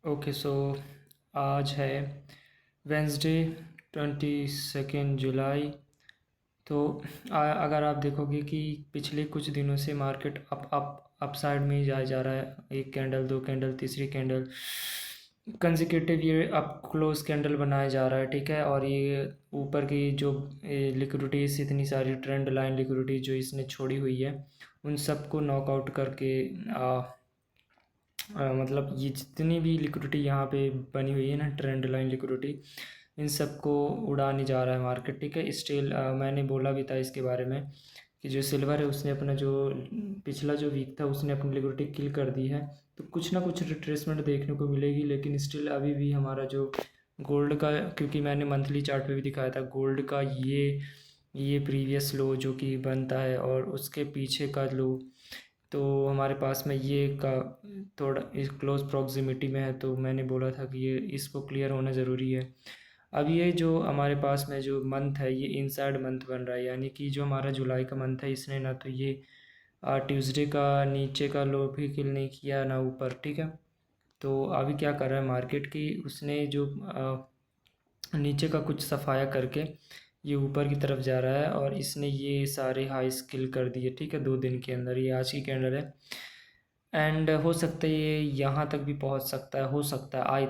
Okay so आज है Wednesday 22 जुलाई। तो अगर आप देखोगे कि पिछले कुछ दिनों से मार्केट अप साइड में ही जा रहा है। एक कैंडल, दो कैंडल, तीसरी कैंडल कंसेक्यूटिव ये अप क्लोज कैंडल बनाया जा रहा है, ठीक है। और ये ऊपर की जो लिक्विडिटीज, इतनी सारी ट्रेंड लाइन लिक्विडिटी जो इसने छोड़ी हुई है, उन सबको नॉकआउट करके मतलब ये जितनी भी लिक्विडिटी यहाँ पे बनी हुई है ना, ट्रेंड लाइन लिक्विडिटी, इन सबको उड़ाने जा रहा है मार्केट, ठीक है। स्टिल मैंने बोला भी था इसके बारे में कि जो सिल्वर है उसने अपना जो पिछला जो वीक था उसने अपनी लिक्विडिटी किल कर दी है। तो कुछ ना कुछ रिट्रेसमेंट देखने को मिलेगी, लेकिन स्टिल अभी भी हमारा जो गोल्ड का, क्योंकि मैंने मंथली चार्ट पे भी दिखाया था गोल्ड का, ये प्रीवियस लो जो कि बनता है और उसके पीछे का लो, तो हमारे पास में ये का थोड़ा इस क्लोज प्रॉक्सिमिटी में है। तो मैंने बोला था कि ये इसको क्लियर होना ज़रूरी है। अब ये जो हमारे पास में जो मंथ है ये इनसाइड मंथ बन रहा है, यानी कि जो हमारा जुलाई का मंथ है इसने ना तो ये ट्यूसडे का नीचे का लो भी किल नहीं किया ना ऊपर, ठीक है। तो अभी क्या कर रहा है मार्केट की, उसने जो नीचे का कुछ सफाया करके ये ऊपर की तरफ जा रहा है और इसने ये सारे हाई स्किल कर दिए, ठीक है, 2 दिन के अंदर। ये आज की कैंडल है एंड हो सकता है ये यहाँ तक भी पहुँच सकता है, हो सकता है आई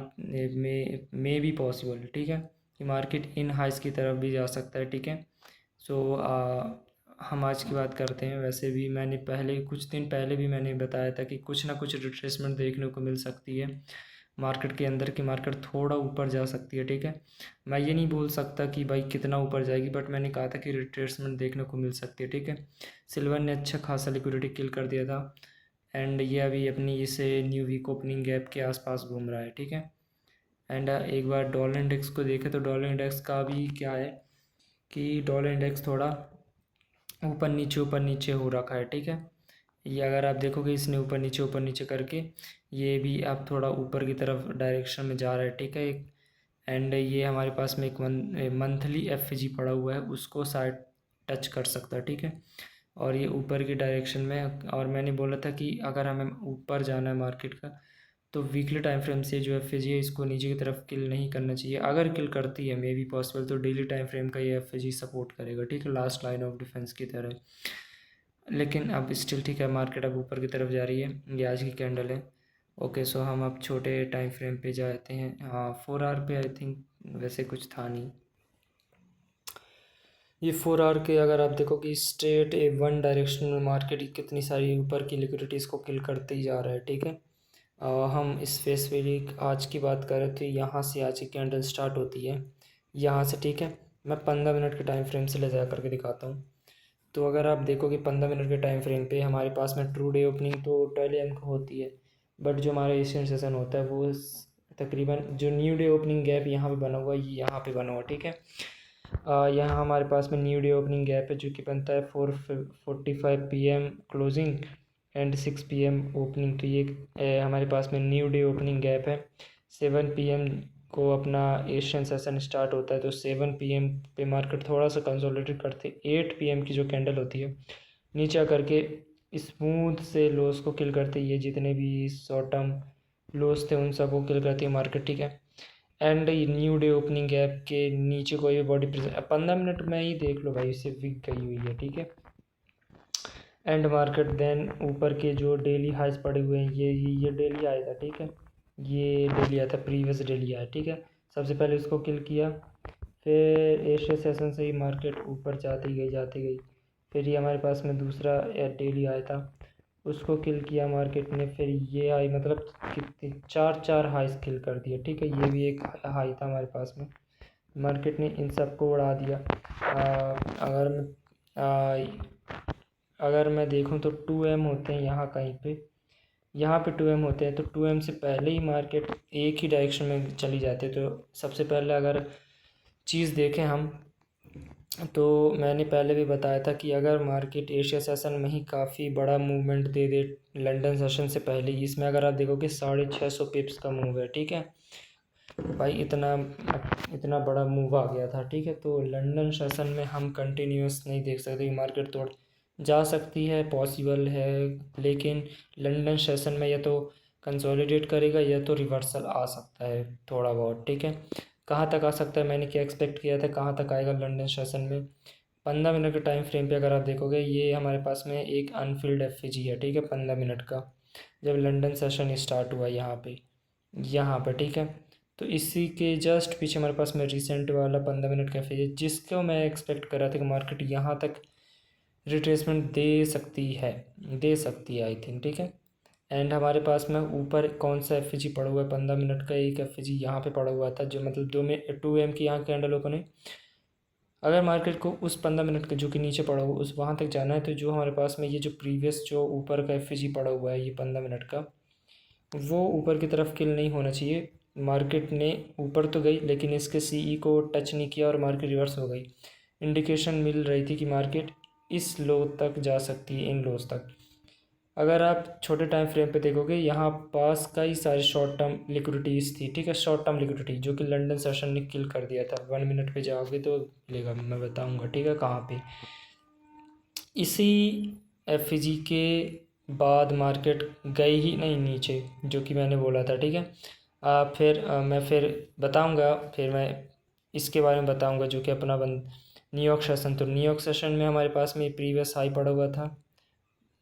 मे भी पॉसिबल, ठीक है, कि मार्केट इन हाइस की तरफ भी जा सकता है, ठीक है। सो हम आज की बात करते हैं। वैसे भी मैंने पहले कुछ दिन पहले भी मैंने बताया था कि कुछ ना कुछ रिट्रेसमेंट देखने को मिल सकती है मार्केट के अंदर, की मार्केट थोड़ा ऊपर जा सकती है, ठीक है। मैं ये नहीं बोल सकता कि भाई कितना ऊपर जाएगी, बट मैंने कहा था कि रिट्रेसमेंट देखने को मिल सकती है, ठीक है। सिल्वर ने अच्छा खासा लिक्विडिटी किल कर दिया था एंड ये अभी अपनी इसे न्यू वीक ओपनिंग गैप के आसपास घूम रहा है, ठीक है। एंड एक बार डॉलर इंडेक्स को देखें तो डॉलर इंडेक्स का भी क्या है कि डॉलर इंडेक्स थोड़ा ऊपर नीचे हो रखा है, ठीक है। ये अगर आप देखोगे इसने ऊपर नीचे करके ये भी अब थोड़ा ऊपर की तरफ डायरेक्शन में जा रहा है, ठीक है। एक एंड ये हमारे पास में एक मंथली एफ पड़ा हुआ है, उसको शायद टच कर सकता है, ठीक है। और ये ऊपर की डायरेक्शन में, और मैंने बोला था कि अगर हमें ऊपर जाना है मार्केट का तो वीकली टाइम फ्रेम से जो एफ है इसको नीचे की तरफ किल नहीं करना चाहिए। अगर किल करती है मे बी पॉसिबल तो डेली टाइम फ्रेम का ये एफ सपोर्ट करेगा, ठीक है, लास्ट लाइन ऑफ डिफेंस की तरह। लेकिन अब स्टिल ठीक है, मार्केट अब ऊपर की तरफ जा रही है, ये आज की कैंडल है। ओके सो हम अब छोटे टाइम फ्रेम पे जाते हैं। हाँ, 4 आवर पे आई थिंक वैसे कुछ था नहीं। ये 4 आवर के अगर आप देखो कि straight A one directional market कितनी सारी ऊपर की लिक्विडिटीज़ को किल करते ही जा रहा है, ठीक है। हम इस फेस वैल्यू आज की बात करें तो यहाँ से आज की कैंडल स्टार्ट होती है, यहाँ से, ठीक है। मैं 15 मिनट के टाइम फ्रेम से ले जा करके दिखाता हूँ। तो अगर आप देखोगे 15 मिनट के टाइम फ्रेम पे हमारे पास में ट्रू डे ओपनिंग तो 12 AM को होती है, बट जो हमारा एशियन सेशन होता है वो तकरीबन जो न्यू डे ओपनिंग गैप यहाँ पे बना हुआ है, ये यहाँ पे बना हुआ, ठीक है। यहाँ हमारे पास में न्यू डे ओपनिंग गैप है जो कि बनता है 4:45 PM closing and 6 PM opening. तो ये हमारे पास में न्यू डे ओपनिंग गैप है। 7 PM को अपना एशियन सेशन स्टार्ट होता है, तो 7 PM पे मार्केट थोड़ा सा कंसोलिडेट करते 8 PM की जो कैंडल होती है नीचे आकर के स्मूथ से लोस को किल करते, ये जितने भी शॉर्ट टर्म लोस थे उन सबको किल करती है मार्केट, ठीक है। And new day opening gap के नीचे कोई भी बॉडी प्रेजेंट 15 मिनट में ही देख लो भाई, इससे विक गई हुई है, ठीक है। एंड मार्केट देन ऊपर के जो डेली हाइज पड़े हुए हैं, ये डेली आया था, ठीक है। ये डेली आया था, प्रीवियस डेली आया, ठीक है। सबसे पहले इसको किल किया, फिर एशिया सेशन से ही मार्केट ऊपर जाती गई। फिर ये हमारे पास में दूसरा डेली आया था, उसको किल किया मार्केट ने। फिर ये हाई, मतलब कितने चार चार हाईस किल कर दिए, ठीक है। ये भी एक हाई था हमारे पास में, मार्केट ने इन सबको उड़ा दिया। अगर मैं अगर मैं देखूं तो 2M होते हैं यहाँ कहीं पे, यहाँ पे 2M होते हैं, तो 2M से पहले ही मार्केट एक ही डायरेक्शन में चली जाती है। तो सबसे पहले अगर चीज़ देखें हम, तो मैंने पहले भी बताया था कि अगर मार्केट एशिया सेशन में ही काफ़ी बड़ा मूवमेंट दे दे लंदन सेशन से पहले ही, इसमें अगर आप देखोगे 650 पिप्स का मूव है, ठीक है भाई, इतना इतना बड़ा मूव आ गया था, ठीक है। तो लंदन सेशन में हम कंटिन्यूस नहीं देख सकते कि मार्केट तोड़ जा सकती है, पॉसिबल है, लेकिन लंदन सेशन में या तो कंसोलिडेट करेगा या तो रिवर्सल आ सकता है थोड़ा बहुत, ठीक है। कहाँ तक आ सकता है, मैंने क्या एक्सपेक्ट किया था, कहाँ तक आएगा लंदन सेशन में। 15 मिनट के टाइम फ्रेम पे अगर आप देखोगे, ये हमारे पास में एक अनफिल्ड एफईजी है, ठीक है, 15 मिनट का, जब लंदन सेशन स्टार्ट हुआ यहाँ पे, ठीक है। तो इसी के जस्ट पीछे हमारे पास में रिसेंट वाला 15 मिनट का एफईजी, जिसको मैं एक्सपेक्ट कर रहा था कि मार्केट यहाँ तक रिट्रेसमेंट दे सकती है आई थिंक, ठीक है। एंड हमारे पास में ऊपर कौन सा एफ पड़ा हुआ है, 15 मिनट का एक एफ यहाँ पे पड़ा हुआ था, जो मतलब 2 AM की यहाँ कैंडल ओपन है। अगर मार्केट को उस 15 मिनट का जो कि नीचे पड़ा हुआ उस वहाँ तक जाना है, तो जो हमारे पास में ये जो प्रीवियस जो ऊपर का एफ पड़ा हुआ है ये 15 मिनट का, वो ऊपर की तरफ किल नहीं होना चाहिए। मार्केट ने ऊपर तो गई लेकिन इसके सीई को टच नहीं किया और मार्केट रिवर्स हो गई। इंडिकेशन मिल रही थी कि मार्केट इस लो तक जा सकती है, इन लोज तक। अगर आप छोटे टाइम फ्रेम पे देखोगे, यहाँ पास कई सारी शॉर्ट टर्म लिक्विडिटीज़ थी, ठीक है, शॉर्ट टर्म लिक्विडिटी जो कि लंदन सेशन ने किल कर दिया था। 1 मिनट पे जाओगे तो मिलेगा, मैं बताऊंगा, ठीक है, कहाँ पे। इसी एफजी के बाद मार्केट गई ही नहीं नीचे, जो कि मैंने बोला था, ठीक है। मैं फिर बताऊंगा, फिर मैं इसके बारे में बताऊंगा जो कि अपना न्यूयॉर्क सेशन। तो न्यूयॉर्क सेशन में हमारे पास में प्रीवियस हाई पड़ा हुआ था,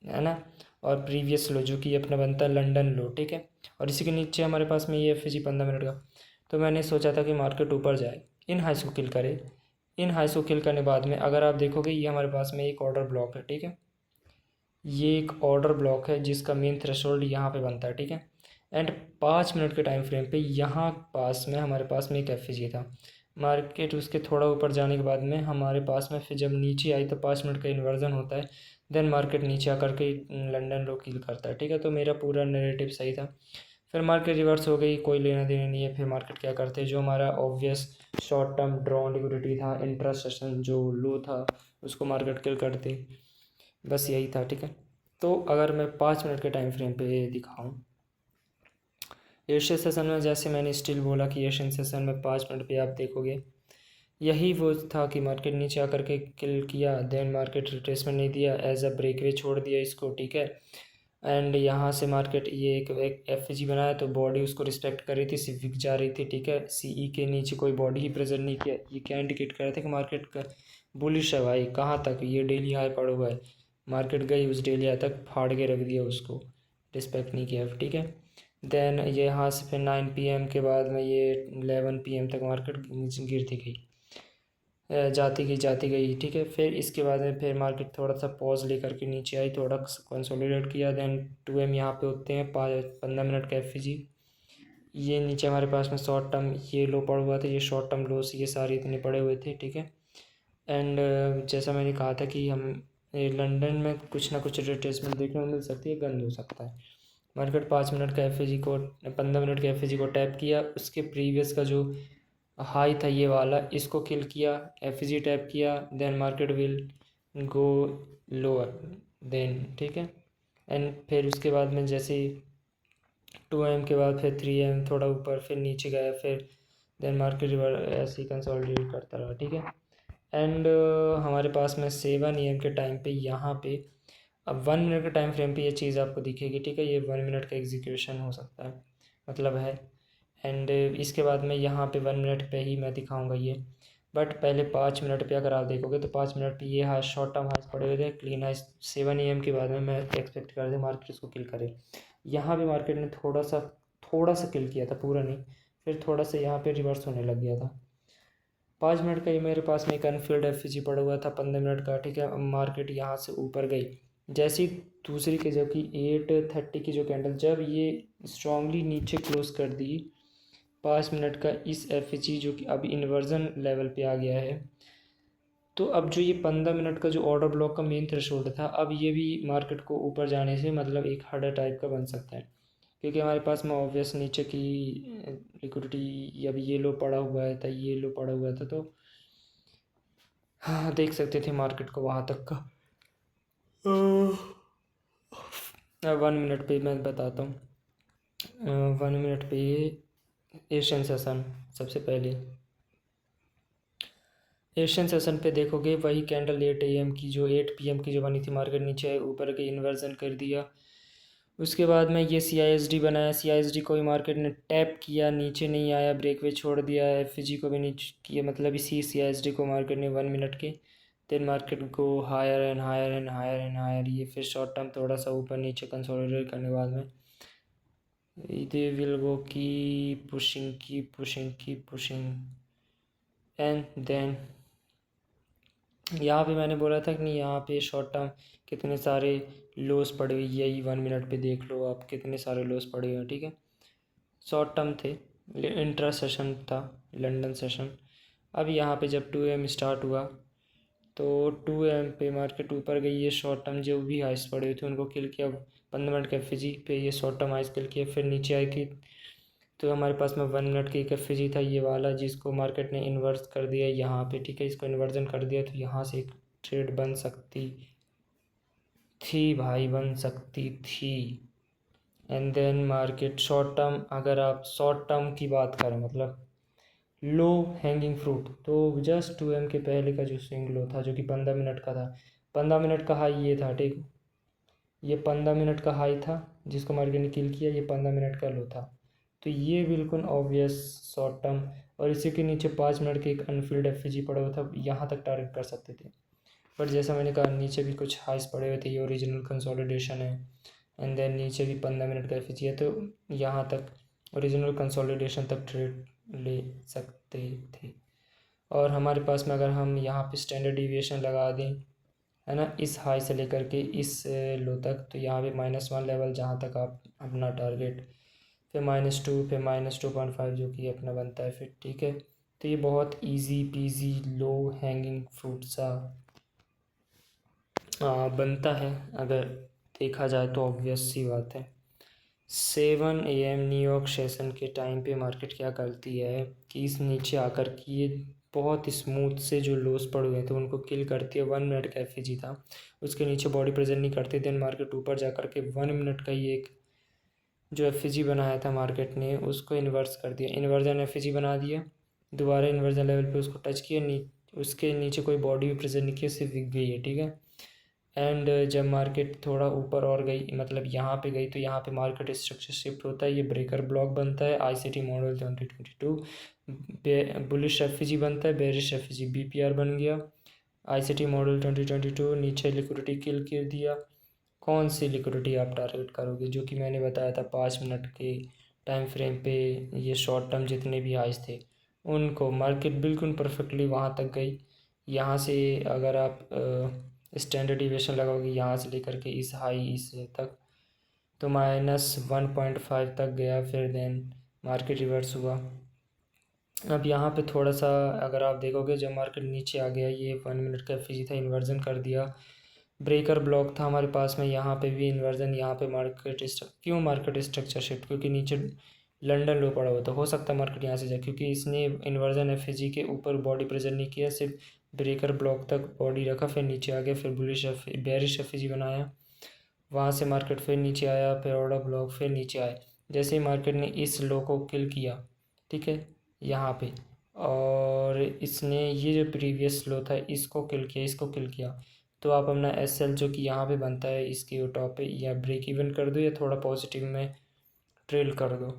है ना, और प्रीवियस लो जो कि अपना बनता है लंदन लो, ठीक है। और इसी के नीचे हमारे पास में ये एफ 15 मिनट का। तो मैंने सोचा था कि मार्केट ऊपर जाए, इन हाइस को किल करे। इन हाइस को किल करने बाद में अगर आप देखोगे, ये हमारे पास में एक ऑर्डर ब्लॉक है, ठीक है। ये एक ऑर्डर ब्लॉक है जिसका मेन थ्रेशोल्ड यहाँ पे बनता है, ठीक है। एंड 5 मिनट के टाइम फ्रेम पे यहाँ पास में हमारे पास में एक एफ था। मार्केट उसके थोड़ा ऊपर जाने के बाद में हमारे पास में फिर जब नीचे आई तो 5 मिनट का इन्वर्जन होता है, देन मार्केट नीचे आकर के लंदन लो किल करता है, ठीक है। तो मेरा पूरा नैरेटिव सही था। फिर मार्केट रिवर्स हो गई, कोई लेना देना नहीं है। फिर मार्केट क्या करते हैं, जो हमारा obvious short term draw liquidity था, इंट्रास्ट सेशन जो लो था, उसको मार्केट किल करते, बस यही था, ठीक है। तो अगर मैं 5 मिनट के टाइम फ्रेम पे दिखाऊं, एशियन सेशन में जैसे मैंने स्टिल बोला कि एशियन सेशन में 5 मिनट पे आप देखोगे, यही वो था कि मार्केट नीचे आकर के किल किया, देन मार्केट रिट्रेसमेंट नहीं दिया, एज अ ब्रेकवे छोड़ दिया इसको, ठीक है। एंड यहाँ से मार्केट ये एक एफ बनाया, तो बॉडी उसको रिस्पेक्ट कर रही थी, सिर्फ विक जा रही थी, ठीक है। सीई के नीचे कोई बॉडी ही प्रेजेंट नहीं किया। ये क्या इंडिकेट कर रहे थे कि मार्केट का बुलिश है भाई, कहाँ तक, ये डेली हाई पड़ा हुआ है, मार्केट गई उस डेली हाई तक, फाड़ के रख दिया उसको, रिस्पेक्ट नहीं किया, ठीक है। देन ये यहाँ से फिर 9 PM के बाद में ये 11 PM तक मार्केट गिरती गई, जाती गई, ठीक है। फिर इसके बाद में फिर मार्केट थोड़ा सा पॉज लेकर के नीचे आई, थोड़ा कंसोलिडेट किया, देन 2M यहाँ पे होते हैं 15 मिनट का एफ ये नीचे हमारे पास में शॉर्ट टर्म ये लो पड़ा हुआ था, ये शॉर्ट टर्म लोस ये सारे इतने पड़े हुए थे, ठीक है। एंड जैसा मैंने कहा था कि हम लंदन में कुछ ना कुछ रिट्रेसमेंट देखने को मिल सकती है, गंद हो सकता है। मार्केट 5 मिनट का एफ को 15 मिनट के एफ को टैप किया, उसके प्रीवियस का जो हाई था ये वाला, इसको किल किया, एफ टैप किया, then market will go lower, then, ठीक है। एंड फिर उसके बाद में जैसे 2M के बाद फिर 3M थोड़ा ऊपर, फिर नीचे गया, फिर देन मार्केट रिवर ऐसे ही कंसोलिडेट करता रहा, ठीक है। एंड हमारे पास में 7 AM के टाइम पे यहाँ पे, अब 1 मिनट के टाइम फ्रेम पे ये चीज़ आपको दिखेगी, ठीक है। ये 1 मिनट का एग्जीक्यूशन हो सकता है, मतलब है। एंड इसके बाद में यहाँ पे 1 मिनट पे ही मैं दिखाऊंगा ये, बट पहले 5 मिनट पे अगर आप देखोगे तो 5 मिनट पे ये हाई शॉर्ट टर्म हाइस पड़े हुए थे, क्लीन हाइस 7 AM के बाद में मैं एक्सपेक्ट कर रहा मार्केट इसको किल करे। यहाँ भी मार्केट ने थोड़ा सा किल किया था, पूरा नहीं, फिर थोड़ा सा यहाँ पे रिवर्स होने लग गया था। 5 मिनट का ये मेरे पास में एक अनफिल्ड एफ पड़ा हुआ था 15 मिनट का, ठीक है। मार्केट यहाँ से ऊपर गई, जैसी दूसरी के जब कि 8:30 की जो कैंडल जब ये स्ट्रांगली नीचे क्लोज कर दी 5 मिनट का इस एफ जो कि अब इन्वर्जन लेवल पे आ गया है, तो अब जो ये 15 मिनट का जो ऑर्डर ब्लॉक का मेन थ्रेशोल्ड था, अब ये भी मार्केट को ऊपर जाने से मतलब एक हर्डर टाइप का बन सकता है, क्योंकि हमारे पास में ऑब्वियस नीचे की लिक्विडिटी अभी ये लो पड़ा हुआ है था, ये लो पड़ा हुआ था, तो हाँ देख सकते थे मार्केट को वहाँ तक का। 1 मिनट पे मैं बताता हूँ, 1 मिनट पे एशियन सेशन, सबसे पहले एशियन सेशन पे देखोगे वही कैंडल 8 AM की जो 8 PM की जो बनी थी, मार्केट नीचे ऊपर के इन्वर्जन कर दिया, उसके बाद में ये CISD बनाया, CISD को भी मार्केट ने टैप किया, नीचे नहीं आया, ब्रेकवे छोड़ दिया, FG को भी नीचे किया, मतलब इसी CISD को मार्केट ने 1 मिनट के देन मार्केट को higher and higher and higher and higher, ये फिर शॉर्ट टर्म थोड़ा सा ऊपर नीचे कंसोलिडेट करने के बाद में they will go keep pushing and then यहाँ पे मैंने बोला था कि नहीं, यहाँ पे शॉर्ट टर्म कितने सारे लॉस पड़े हुए, यही 1 मिनट पे देख लो आप कितने सारे लॉस पड़े हुए हैं, ठीक है। शॉर्ट टर्म थे, इंट्रा सेशन था, लंदन सेशन। अब यहाँ पे जब 2 AM स्टार्ट हुआ तो 2 AM पे मार्केट ऊपर गई, ये शॉर्ट टर्म जो भी हाइस पड़े हुए थे उनको किल किया, 15 मिनट के FG पे ये शॉर्ट टर्म हाइस किल किया, फिर नीचे आई थी तो हमारे पास में 1 मिनट की एक FG था ये वाला, जिसको मार्केट ने इन्वर्स कर दिया यहाँ पे, ठीक है। इसको इन्वर्जन कर दिया तो यहाँ से एक ट्रेड बन सकती थी भाई, बन सकती थी। And then market short term, अगर आप शॉर्ट टर्म की बात करें मतलब लो हैंगिंग फ्रूट, तो जस्ट 2M के पहले का जो स्विंग लो था जो कि 15 मिनट का था, 15 मिनट का हाई ये था, ठीक। ये 15 मिनट का हाई था जिसको मार्केट ने किल किया, ये 15 मिनट का लो था, तो ये बिल्कुल ऑब्वियस शॉर्ट टर्म। और इसी के नीचे 5 मिनट के एक अनफिल्ड FG पड़ा हुआ था, यहाँ तक टारगेट कर सकते थे, बट जैसा मैंने कहा नीचे भी कुछ हाइस पड़े हुए थे, ये ओरिजिनल कंसोलिडेशन है। एंड देन नीचे भी 15 मिनट का FG है, तो यहाँ तक ओरिजिनल कंसोलिडेशन तक ट्रेड ले सकते थे। और हमारे पास में अगर हम यहाँ पे स्टैंडर्ड डिविएशन लगा दें, है ना, इस हाई से लेकर के इस लो तक, तो यहाँ पे -1 लेवल जहाँ तक आप अपना टारगेट, फिर -2, फिर -2.5 जो कि अपना बनता है फिर, ठीक है। तो ये बहुत इजी पीजी लो हैंगिंग फ्रूट सा बनता है अगर देखा जाए तो, ऑब्वियस सी बात है। 7 AM न्यूयॉर्क सेशन के टाइम पे मार्केट क्या करती है कि इस नीचे आकर कि ये बहुत स्मूथ से जो लोस पड़ हुए थे उनको किल करती है। 1 मिनट का FG था, उसके नीचे बॉडी प्रेजेंट नहीं करती, देन मार्केट ऊपर जा कर के 1 मिनट का ये एक जो FG बनाया था मार्केट ने उसको इन्वर्स कर दिया, इन्वर्जन FG बना दिया, दोबारा इन्वर्जन लेवल पे उसको टच किया, उसके नीचे कोई बॉडी भी प्रेजेंट नहीं किया, सिर्फ विक गई है, ठीक है। एंड जब मार्केट थोड़ा ऊपर और गई, मतलब यहाँ पे गई, तो यहाँ पे मार्केट स्ट्रक्चर शिफ्ट होता है, ये ब्रेकर ब्लॉक बनता है, ICT मॉडल 2022, बुलिश FG बनता है, बेरिश FG BPR बन गया, ICT मॉडल 2022, नीचे लिक्विडिटी किल कर दिया। कौन सी लिक्विडिटी आप टारगेट करोगे, जो कि मैंने बताया था 5 मिनट के टाइम फ्रेम पे ये शॉर्ट टर्म जितने भी हाइस थे उनको, मार्केट बिल्कुल परफेक्टली वहाँ तक गई। यहाँ से अगर आप स्टैंडर्ड डिविएशन लगाओगे यहाँ से लेकर के इस हाई इस तक, तो -1.5 तक गया, फिर देन मार्केट रिवर्स हुआ। अब यहाँ पे थोड़ा सा अगर आप देखोगे जब मार्केट नीचे आ गया, ये 1 मिनट का FG था, इन्वर्जन कर दिया, ब्रेकर ब्लॉक था हमारे पास में, यहाँ पे भी इन्वर्जन, यहाँ पे क्यों मार्केट स्ट्रक्चर शिफ्ट, क्योंकि नीचे लंदन लो पड़ा हुआ था, हो सकता है मार्केट यहाँ से जाए, क्योंकि इसने इन्वर्जन FG के ऊपर बॉडी प्रेजेंट नहीं किया, सिर्फ ब्रेकर ब्लॉक तक बॉडी रखा, फिर नीचे आ गया, फिर बेरिश FG बनाया, वहाँ से मार्केट फिर नीचे आया, फिर ऑर्डर ब्लॉक, फिर नीचे आया। जैसे ही मार्केट ने इस लो को किल किया, ठीक है, यहाँ पे, और इसने ये जो प्रीवियस लो था इसको किल किया, इसको किल किया, तो आप अपना SL जो कि यहाँ पे बनता है इसके टॉप पे, या ब्रेक इवन कर दो या थोड़ा पॉजिटिव में ट्रेल कर दो,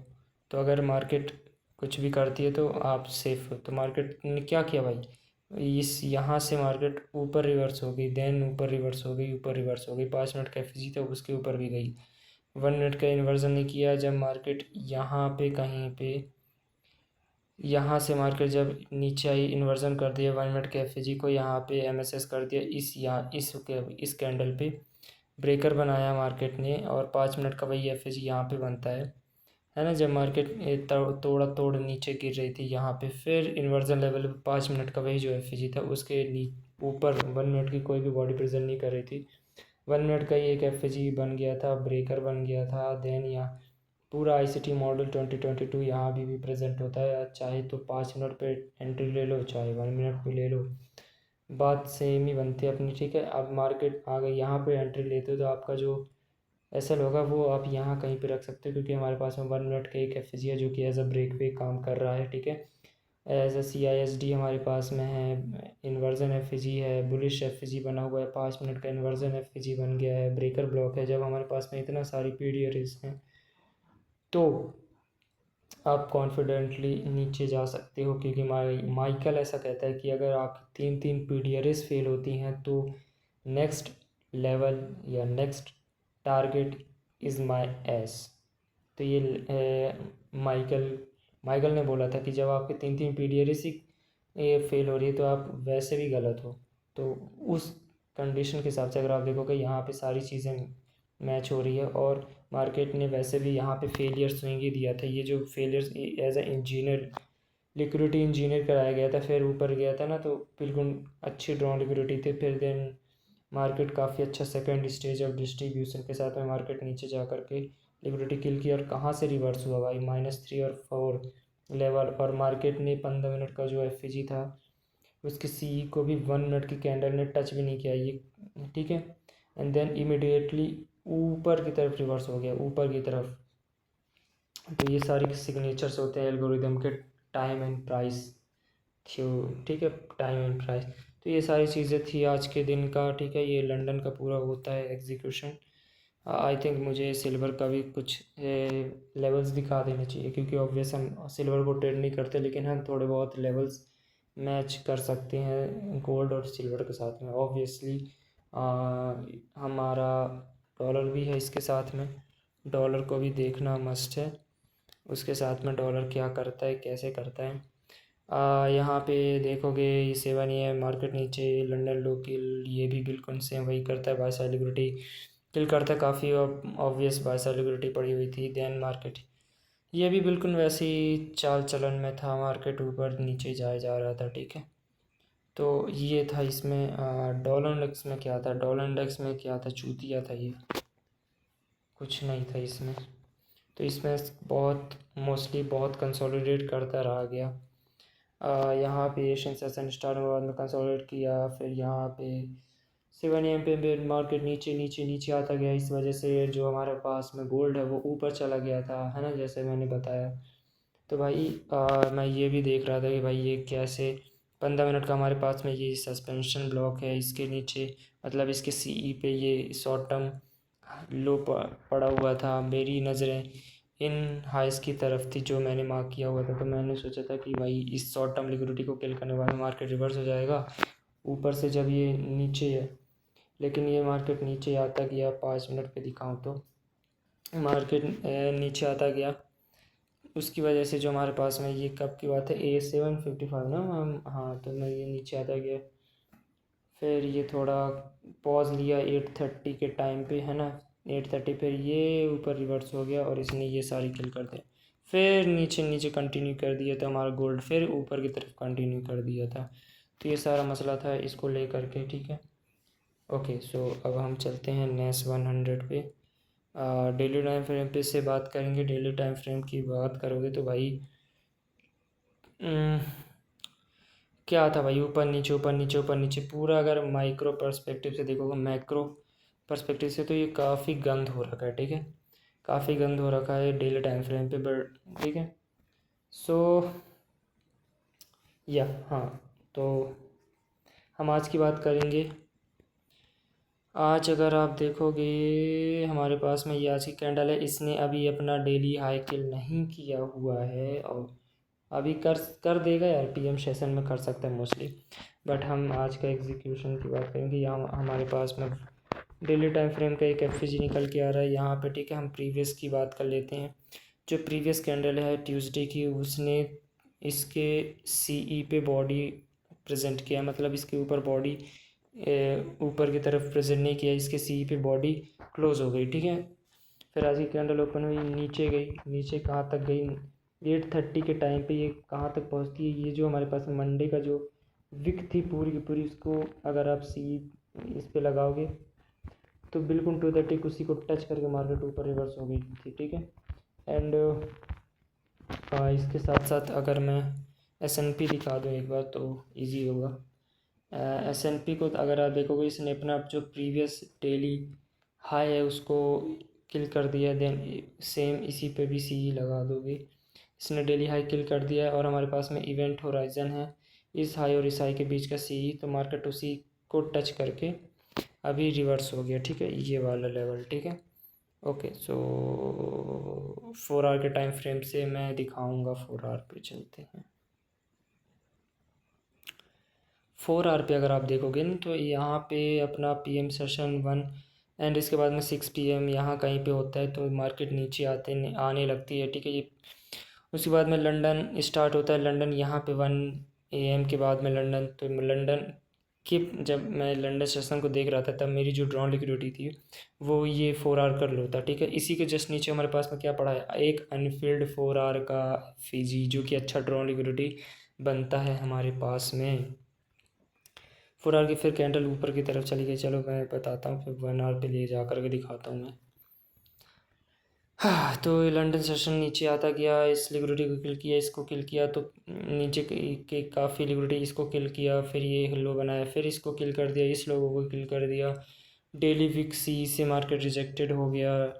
तो अगर मार्केट कुछ भी करती है तो आप सेफ हो। तो मार्केट ने क्या किया भाई, इस यहाँ से मार्केट ऊपर रिवर्स हो गई, देन ऊपर रिवर्स हो गई, ऊपर रिवर्स हो गई, 5 मिनट का FG था उसके ऊपर भी गई, 1 मिनट का इन्वर्जन नहीं किया। जब मार्केट यहाँ पे कहीं पे, यहाँ से मार्केट जब नीचे आई, इन्वर्जन कर दिया 1 मिनट के FG को, यहाँ पे MSS कर दिया, इस कैंडल पे ब्रेकर बनाया मार्केट ने, और 5 मिनट का वही FG यहाँ पे बनता है ना। जब मार्केट तोड़ा तोड़ नीचे गिर रही थी यहाँ पे, फिर इन्वर्जन लेवल पे 5 मिनट का वही जो FG था उसके ऊपर 1 मिनट की कोई भी बॉडी प्रेजेंट नहीं कर रही थी, 1 मिनट का ही एक FG बन गया था, ब्रेकर बन गया था। देन यहाँ पूरा ICT मॉडल 2022 यहाँ भी प्रेजेंट होता है, चाहे तो 5 मिनट पे एंट्री ले लो, चाहे 1 मिनट पे ले लो, बात सेम ही बनती है अपनी, ठीक है। अब मार्केट आ गई यहाँ पे एंट्री लेते हो तो आपका जो SL होगा वो आप यहाँ कहीं पे रख सकते हो, क्योंकि हमारे पास में 1 मिनट का एक FG है जो कि एज अ ब्रेक पे काम कर रहा है, ठीक है। एज ए CISD हमारे पास में है, इन्वर्जन FG है, बुलिश FG बना हुआ है, 5 मिनट का इन्वर्जन FG बन गया है, ब्रेकर ब्लॉक है। जब हमारे पास में इतना सारी PDRs हैं तो आप कॉन्फिडेंटली नीचे जा सकते हो, क्योंकि माइकल ऐसा कहता है कि अगर आप 3 PDRs फेल होती हैं तो नेक्स्ट लेवल या next target is my S. तो ये माइकल माइकल ने बोला था कि जब आपके 3 PDRs ही फेल हो रही है तो आप वैसे भी गलत हो। तो उस कंडीशन के हिसाब से अगर आप देखोगे यहाँ पे सारी चीज़ें मैच हो रही है, और मार्केट ने वैसे भी यहाँ पे फेलियर स्विंग ही दिया था। ये जो failures as a engineer, liquidity engineer कराया गया था, फिर ऊपर गया था ना, तो बिल्कुल अच्छी ड्रॉन लिक्विडिटी थी। फिर देन मार्केट काफ़ी अच्छा सेकंड स्टेज ऑफ डिस्ट्रीब्यूशन के साथ में मार्केट नीचे जा कर के लिक्विडिटी किल की, और कहाँ से रिवर्स हुआ भाई, -3 और 4 लेवल। और मार्केट ने 15 मिनट का जो FG था उसके CE को भी 1 मिनट की कैंडल ने टच भी नहीं किया ये, ठीक है। एंड देन इमिडिएटली ऊपर की तरफ रिवर्स हो गया, ऊपर की तरफ। तो ये सारी सिग्नेचर्स होते हैं एल्गोरिदम के, टाइम एंड प्राइस ठीक है, टाइम एंड प्राइस। तो ये सारी चीज़ें थी आज के दिन का, ठीक है। ये लंदन का पूरा होता है एग्जीक्यूशन। आई थिंक मुझे सिल्वर का भी कुछ लेवल्स दिखा देने चाहिए, क्योंकि ऑब्वियस हम सिल्वर को ट्रेड नहीं करते, लेकिन हम थोड़े बहुत लेवल्स मैच कर सकते हैं गोल्ड और सिल्वर के साथ में। ऑब्वियसली हमारा डॉलर भी है इसके साथ में, डॉलर को भी देखना मस्ट है, उसके साथ में डॉलर क्या करता है, कैसे करता है। यहाँ पे देखोगे ये 7 AM मार्केट नीचे, लंदन लोकल ये भी बिल्कुल सेम वही करता है, बाय साइड लिक्विडिटी किल करता है, काफ़ी ऑब्वियस बाय साइड लिक्विडिटी पड़ी हुई थी। देन मार्केट ये भी बिल्कुल वैसे ही चाल चलन में था, मार्केट ऊपर नीचे जाए जा रहा था, ठीक है। तो ये था इसमें। डॉलर इंडेक्स में क्या था, डॉलर इंडेक्स में क्या था, चूतिया था ये, कुछ नहीं था इसमें। तो इसमें बहुत मोस्टली बहुत कंसोलिडेट करता रहा गया। यहाँ पे एशियन सेशन स्टार्ट में बाद में कंसोलिडेट किया, फिर यहाँ पे 7 AM पे मार्केट नीचे नीचे नीचे आता गया। इस वजह से जो हमारे पास में गोल्ड है वो ऊपर चला गया था, है ना, जैसे मैंने बताया। तो भाई मैं ये भी देख रहा था कि भाई ये कैसे 15 मिनट का हमारे पास में ये सस्पेंशन ब्लॉक है, इसके नीचे मतलब इसके CE पे ये शॉर्ट टर्म लो पड़ा हुआ था। मेरी नज़रें इन हाइस की तरफ थी जो मैंने मार्क किया हुआ था, तो मैंने सोचा था कि भाई इस शॉर्ट टर्म लिक्विडिटी को किल करने वाला मार्केट रिवर्स हो जाएगा ऊपर से जब ये नीचे है। लेकिन ये मार्केट नीचे आता गया, 5 मिनट पे दिखाऊं तो मार्केट नीचे आता गया। उसकी वजह से जो हमारे पास में ये कब की बात है, A755 ना हाँ, तो मैं ये नीचे आता गया। फिर ये थोड़ा पॉज लिया 8:30 के टाइम पे, है ना, 8:30 पर ये ऊपर रिवर्स हो गया और इसने ये सारी किल कर दिया। फिर नीचे नीचे कंटिन्यू कर दिया था हमारा गोल्ड, फिर ऊपर की तरफ कंटिन्यू कर दिया था। तो ये सारा मसला था इसको लेकर के, ठीक है। ओके, सो अब हम चलते हैं नेस 100 पे। डेली टाइम फ्रेम पे से बात करेंगे। डेली टाइम फ्रेम की बात करोगे तो भाई क्या था भाई, ऊपर नीचे ऊपर नीचे ऊपर नीचे पूरा। अगर माइक्रो पर्सपेक्टिव से देखोगे, मैक्रो पर्सपेक्टिव से, तो ये काफ़ी गंद हो रखा है, ठीक है, काफ़ी गंद हो रखा है डेली टाइम फ्रेम पे, बट ठीक है। सो या हाँ, तो हम आज की बात करेंगे। आज अगर आप देखोगे हमारे पास में ये आज की कैंडल है, इसने अभी अपना डेली हाई किल नहीं किया हुआ है, और अभी कर देगा यार, PM सेशन में कर सकता है मोस्टली। बट हम आज का एग्जीक्यूशन की बात करेंगे। यहाँ हमारे पास में डेली टाइम फ्रेम का एक FG निकल के आ रहा है यहाँ पे, ठीक है। हम प्रीवियस की बात कर लेते हैं। जो प्रीवियस कैंडल है ट्यूसडे की, उसने इसके CE पे बॉडी प्रेजेंट किया, मतलब इसके ऊपर बॉडी ऊपर की तरफ प्रेजेंट नहीं किया, इसके CE पे बॉडी क्लोज हो गई, ठीक है। फिर आज की कैंडल ओपन हुई, नीचे गई, नीचे कहाँ तक गई, 8:30 के टाइम पे ये कहाँ तक पहुँचती है। ये जो हमारे पास मंडे का जो विक थी पूरी की पूरी, उसको अगर आप CE इस पे लगाओगे तो बिल्कुल 2:30 उसी को टच करके मार्केट ऊपर रिवर्स हो गई थी, ठीक है। एंड इसके साथ साथ अगर मैं S&P दिखा दूँ एक बार तो इजी होगा। S&P को अगर आप देखोगे, इसने अपना जो प्रीवियस डेली हाई है उसको किल कर दिया। देन सेम इसी पे भी CE लगा दोगे इसने डेली हाई किल कर दिया है और हमारे पास में इवेंट होराइजन है इस हाई और इस हाई के बीच का सी, तो मार्केट उसी को टच करके अभी रिवर्स हो गया, ठीक है, ये वाला लेवल, ठीक है। ओके, सो 4 आवर के टाइम फ्रेम से मैं दिखाऊंगा। 4 आवर पे चलते हैं। 4 आवर पे अगर आप देखोगे ना तो यहाँ पे अपना PM सेशन 1 एंड इसके बाद में 6 PM यहाँ कहीं पे होता है, तो मार्केट नीचे आने लगती है, ठीक है। ये उसके बाद में लंदन स्टार्ट होता है। लंदन यहाँ पे 1 AM के बाद में लंदन, तो लंदन कि जब मैं लंदन सेशन को देख रहा था तब मेरी जो ड्रॉन लिक्विडिटी थी वो ये 4 आवर कर लो था, ठीक है। इसी के जस्ट नीचे हमारे पास में क्या पड़ा है, एक अनफिल्ड 4 आवर का FVG जो कि अच्छा ड्रॉन लिक्विडिटी बनता है हमारे पास में। 4 आवर की फिर कैंडल ऊपर की तरफ चली गई। चलो मैं बताता हूँ, फिर 1 आवर पे ले जा कर के दिखाता हूँ मैं। हाँ, तो लंदन सेशन नीचे आता गया, इस लिक्विडिटी को किल किया, इसको किल किया, तो नीचे के काफ़ी लिक्विडिटी इसको किल किया, फिर ये लो बनाया, फिर इसको किल कर दिया, इस लोगों को किल कर दिया। डेली विक सी से मार्केट रिजेक्टेड हो गया।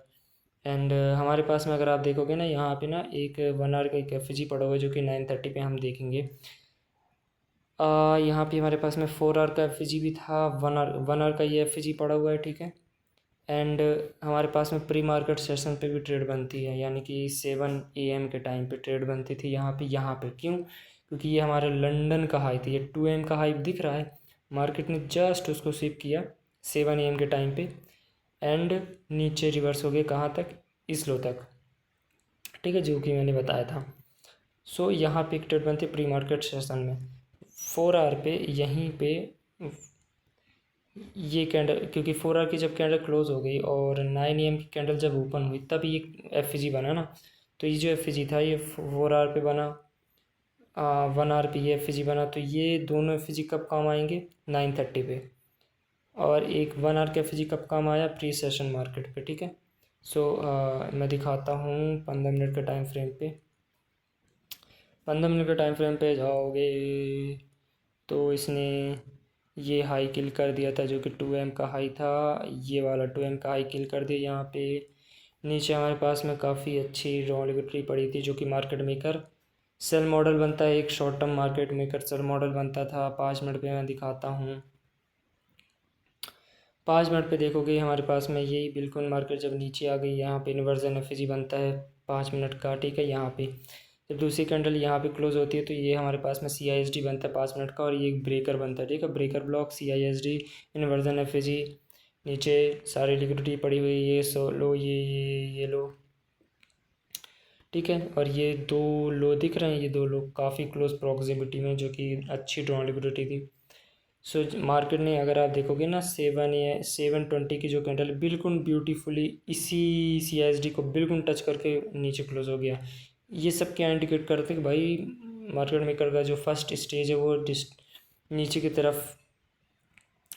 एंड हमारे पास में अगर आप देखोगे ना, यहाँ पे ना एक 1 आवर का एक FG पड़ा हुआ है जो कि 9:30 पे हम देखेंगे। यहाँ पे हमारे पास में 4 आवर का FG भी था, 1 आवर का ये FG पड़ा हुआ है, ठीक है। एंड हमारे पास में प्री मार्केट सेशन पे भी ट्रेड बनती है, यानी कि 7 AM के टाइम पे ट्रेड बनती थी यहाँ पे क्यों, क्योंकि ये हमारे लंदन का हाई थी। ये 2 AM का हाई दिख रहा है, मार्केट ने जस्ट उसको स्विप किया 7 AM के टाइम पे एंड नीचे रिवर्स हो गए कहाँ तक, इस लो तक, ठीक है, जो कि मैंने बताया था। सो यहाँ पे एक ट्रेड बनती है प्री मार्केट सेशन में 4 आवर पे, यहीं पे ये कैंडल, क्योंकि 4 आवर की जब कैंडल क्लोज हो गई और 9 AM की कैंडल जब ओपन हुई तब ये FG बना ना, तो ये जो FG था ये 4 आवर पे बना, 1 आवर पे ये FG बना, तो ये दोनों FG कब काम आएंगे, 9:30 पे, और एक 1 आवर का FG कब काम आया, प्री सेशन मार्केट पे, ठीक है। सो मैं दिखाता हूँ 15 मिनट के टाइम फ्रेम पे। 15 मिनट के टाइम फ्रेम पे जाओगे तो इसने ये हाई किल कर दिया था जो कि 2 AM का हाई था, ये वाला 2 AM का हाई किल कर दिया। यहाँ पे नीचे हमारे पास में काफ़ी अच्छी रॉ लिक्विडिटी पड़ी थी जो कि मार्केट मेकर सेल मॉडल बनता है, एक short term market maker sell model बनता था। 5 मिनट पे मैं दिखाता हूँ। 5 मिनट पे देखोगे हमारे पास में यही बिल्कुल मार्केट जब नीचे आ गई, यहाँ पे इन्वर्जन FG बनता है 5 मिनट का, ठीक है। यहाँ पे जब दूसरी कैंडल यहाँ पे क्लोज होती है तो ये हमारे पास में CISD बनता है 5 मिनट का, और ये एक ब्रेकर बनता है, ठीक है, breaker block CISD inversion FG। नीचे सारी लिक्विडिटी पड़ी हुई, ये सो लो, ये लो, ठीक है, और ये 2 लो दिख रहे हैं, ये 2 लो काफ़ी क्लोज प्रॉक्सिमिटी में जो कि अच्छी ड्रॉ लिक्विडिटी थी। सो मार्केट ने अगर आप देखोगे ना 720 की जो कैंडल बिल्कुल ब्यूटीफुली इसी CISD को बिल्कुल टच करके नीचे क्लोज हो गया। ये सब क्या इंडिकेट करते हैं कि भाई मार्केट मेकर का जो फर्स्ट स्टेज है वो नीचे की तरफ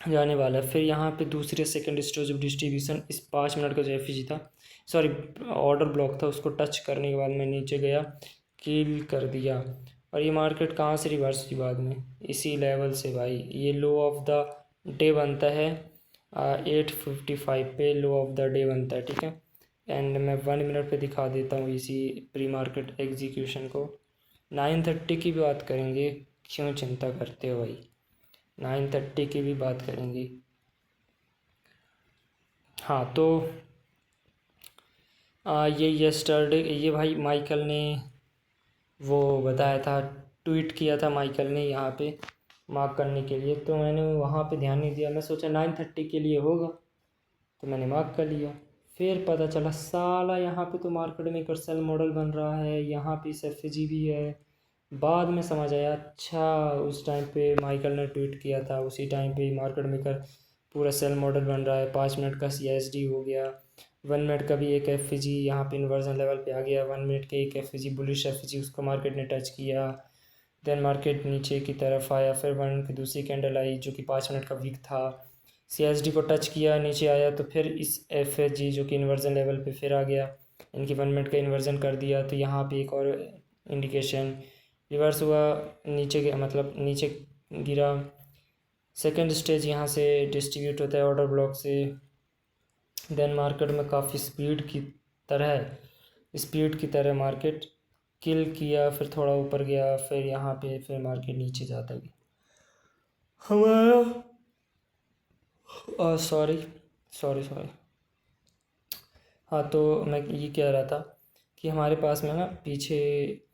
जाने वाला है। फिर यहाँ पे दूसरे सेकंड स्टेज ऑफ डिस्ट्रीब्यूशन, इस 5 मिनट का जो FG था, सॉरी ऑर्डर ब्लॉक था, उसको टच करने के बाद मैं नीचे गया, किल कर दिया, और ये मार्केट कहाँ से रिवर्स हुई बाद में, इसी लेवल से भाई। ये लो ऑफ द डे बनता है 8:55 पे लो ऑफ द डे बनता है, ठीक है। एंड मैं 1 मिनट पे दिखा देता हूँ इसी प्री मार्केट एग्जीक्यूशन को। 9:30 की भी बात करेंगे, क्यों चिंता करते हो भाई, 9:30 की भी बात करेंगे। हाँ, तो ये यस्टरडे, ये भाई माइकल ने वो बताया था, ट्वीट किया था माइकल ने यहाँ पे मार्क करने के लिए, तो मैंने वहाँ पे ध्यान नहीं दिया, मैं सोचा 9:30 के लिए होगा तो मैंने मार्क कर लिया। फिर पता चला साला यहाँ पे तो मार्केट मेकर सेल मॉडल बन रहा है, यहाँ पे FG भी है। बाद में समझ आया, अच्छा उस टाइम पे माइकल ने ट्वीट किया था, उसी टाइम पे मार्केट मेकर पूरा सेल मॉडल बन रहा है। 5 मिनट का CISD हो गया, 1 मिनट का भी एक FG यहाँ पे इन्वर्जन लेवल पे आ गया, 1 मिनट के एक FG बुलिश FG, उसको मार्केट ने टच किया। देन मार्केट नीचे की तरफ आया, फिर 1 मिनट की दूसरी कैंडल आई जो कि 5 मिनट का वीक था, CISD को टच किया, नीचे आया, तो फिर इस FG जो कि इन्वर्जन लेवल पे फिर आ गया, इनकी 1 मिनट का इन्वर्जन कर दिया, तो यहाँ पे एक और इंडिकेशन रिवर्स हुआ, नीचे मतलब नीचे गिरा। सेकंड स्टेज यहाँ से डिस्ट्रीब्यूट होता है ऑर्डर ब्लॉक से। देन मार्केट में काफ़ी स्पीड की तरह मार्केट किल किया, फिर थोड़ा ऊपर गया, फिर यहाँ पे फिर मार्केट नीचे जाता गया हमारा। Sorry sorry sorry. हाँ, तो मैं ये कह रहा था कि हमारे पास में ना पीछे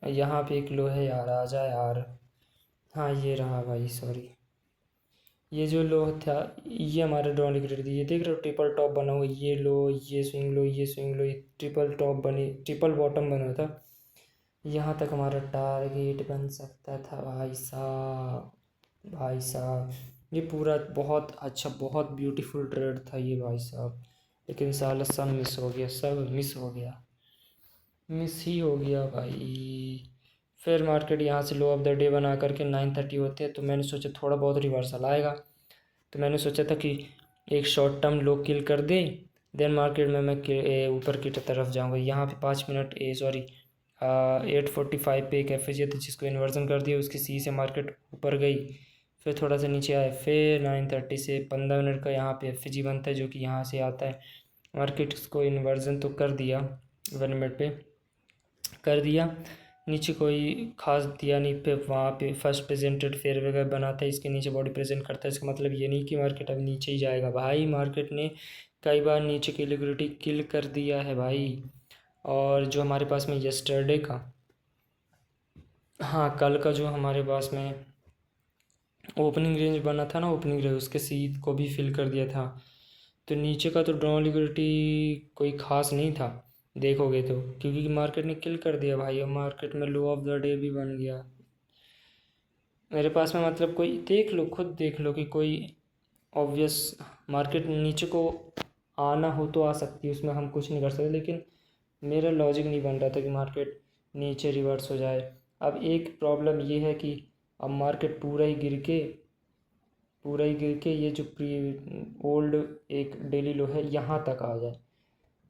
यहाँ पे एक लो है यार, आ जा यार। हाँ, ये रहा भाई, सॉरी। ये जो लो था, ये हमारा डाउन लिक्विडिटी थी। ये देख रहे हो ट्रिपल टॉप बना हुआ, ये लो, ये स्विंग लो, ये स्विंग लो, ये ट्रिपल टॉप बनी, ट्रिपल बॉटम बना था। यहाँ तक हमारा टारगेट बन सकता था भाई साहब। भाई साहब, ये पूरा बहुत अच्छा, बहुत ब्यूटीफुल ट्रेड था ये भाई साहब, लेकिन साला सब मिस हो गया, सब मिस हो गया, मिस ही हो गया भाई। फिर मार्केट यहाँ से लो ऑफ द डे बना करके 9:30 होते हैं, तो मैंने सोचा थोड़ा बहुत रिवर्सल आएगा, तो मैंने सोचा था कि एक शॉर्ट टर्म लो किल कर दे, देन मार्केट में मैं ऊपर की तरफ जाऊंगा। यहाँ पे 5 मिनट सॉरी 8:45 पे एक एफ था जिसको इन्वर्जन कर दिया, उसकी सी से मार्केट ऊपर गई, फिर थोड़ा सा नीचे आया, फिर 9:30 से 15 मिनट का यहाँ पे एफ बनता है जो कि यहाँ से आता है। मार्केट इसको इन्वर्जन तो कर दिया, 1 मिनट पे कर दिया, नीचे कोई खास दिया नहीं। पे वहाँ पे फर्स्ट प्रेजेंटेड फेयर वगैरह बनाता है, इसके नीचे बॉडी प्रेजेंट करता है। इसका मतलब ये नहीं कि मार्केट अब नीचे ही जाएगा भाई, मार्केट ने कई बार नीचे की लिक्विडिटी किल कर दिया है भाई। और जो हमारे पास में यस्टरडे का, हाँ कल का जो हमारे पास में ओपनिंग रेंज बना था ना, ओपनिंग रेंज उसके सीट को भी फिल कर दिया था। तो नीचे का तो डाउन लिक्विडिटी कोई ख़ास नहीं था देखोगे तो, क्योंकि मार्केट ने किल कर दिया भाई, और मार्केट में लो ऑफ द डे भी बन गया मेरे पास में। मतलब कोई देख लो, खुद देख लो कि कोई ऑब्वियस मार्केट नीचे को आना हो तो आ सकती है, उसमें हम कुछ नहीं कर सकते, लेकिन मेरा लॉजिक नहीं बन रहा था कि मार्केट नीचे रिवर्स हो जाए। अब एक प्रॉब्लम ये है कि अब मार्केट पूरा ही गिर के ये जो प्री ओल्ड एक डेली लो है यहाँ तक आ जाए,